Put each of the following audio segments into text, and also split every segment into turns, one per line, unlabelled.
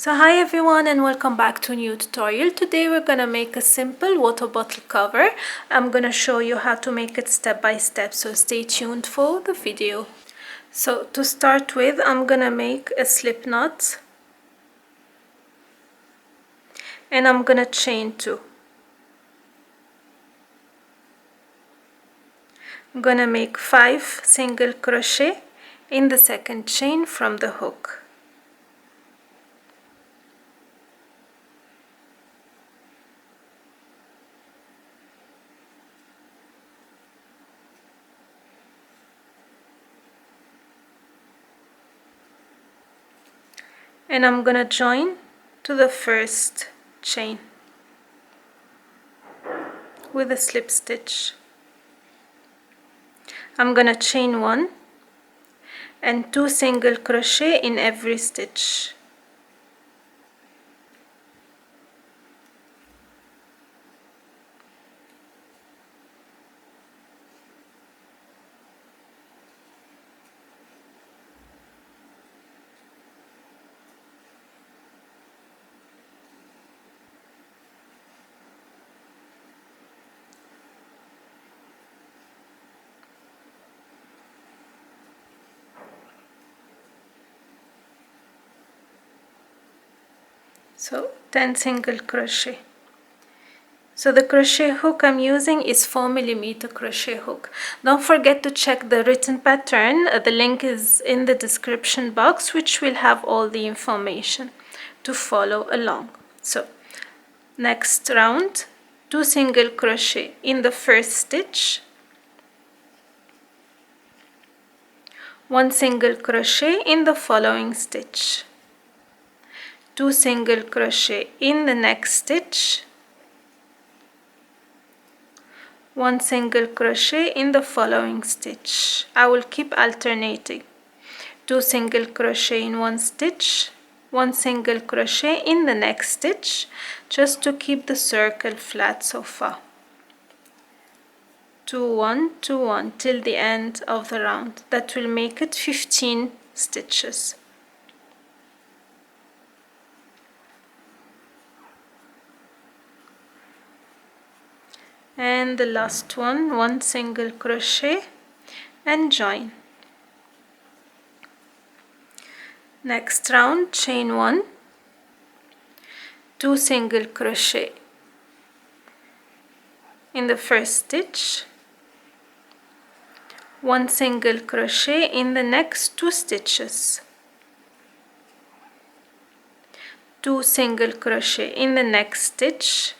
So hi everyone and welcome back to a new tutorial. Today we're gonna make a simple water bottle cover. I'm gonna show you how to make it step by step, so stay tuned for the video. So to start with, I'm gonna make a slip knot and I'm gonna chain 2. I'm gonna make 5 single crochet in the second chain from the hook. And I'm gonna join to the first chain with a slip stitch. I'm gonna chain 1 and 2 single crochet in every stitch. So 10 single crochet. So the crochet hook I'm using is 4mm crochet hook. Don't forget to check the written pattern. The link is in the description box, which will have all the information to follow along. So next round, 2 single crochet in the first stitch, 1 single crochet in the following stitch, 2 single crochet in the next stitch, 1 single crochet in the following stitch. I will keep alternating. 2 single crochet in one stitch, 1 single crochet in the next stitch, just to keep the circle flat so far. 2 1 2 1 till the end of the round. That will make it 15 stitches. And the last one, 1 single crochet and join. Next round, chain 1, 2 single crochet in the first stitch, 1 single crochet in the next 2 stitches, 2 single crochet in the next stitch,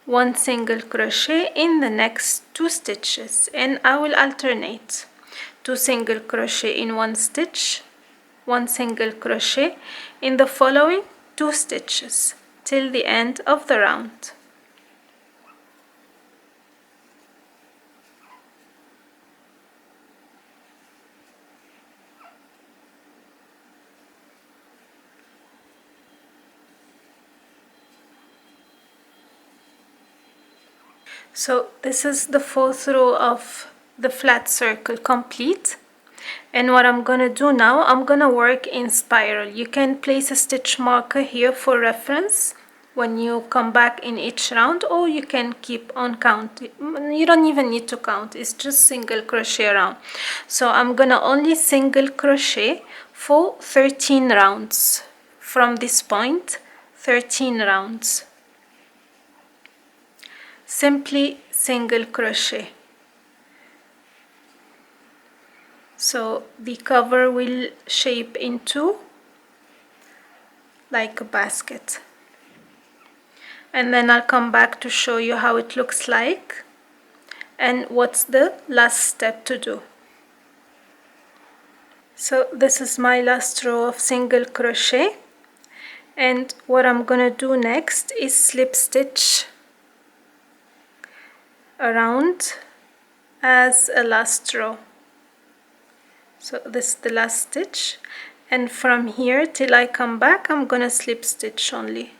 1 single crochet in the next 2 stitches, and I will alternate. 2 single crochet in one stitch, 1 single crochet in the following 2 stitches till the end of the round. So this is the 4th row of the flat circle complete. And what I'm gonna do now, I'm gonna work in spiral. You can place a stitch marker here for reference when you come back in each round, or you can keep on counting. You don't even need to count, it's just single crochet around. So I'm gonna only single crochet for 13 rounds. From this point, 13 rounds. Simply single crochet. So the cover will shape into like a basket. And then I'll come back to show you how it looks like and what's the last step to do. So this is my last row of single crochet, and what I'm gonna do next is slip stitch around as a last row. So this is the last stitch, and from here till I come back I'm gonna slip stitch only.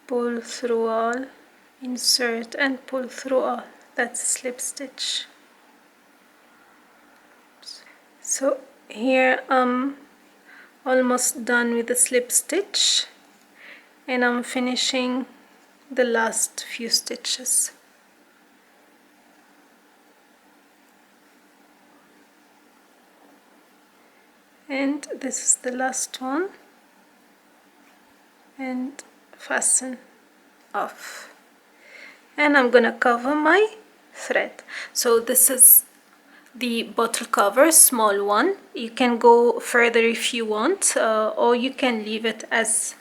Pull through all, insert and pull through all. That's a slip stitch. So here I'm almost done with the slip stitch, and I'm finishing the last few stitches. And this is the last one, and fasten off. And I'm gonna cover my thread. So this is the bottle cover, small one. You can go further if you want, or you can leave it as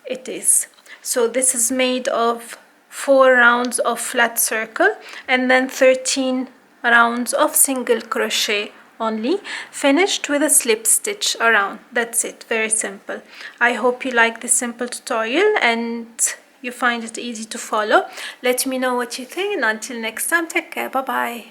it is. So this is made of 4 rounds of flat circle and then 13 rounds of single crochet only, finished with a slip stitch around. That's it, very simple. I hope you like this simple tutorial and you find it easy to follow. Let me know what you think, and until next time, take care, bye bye.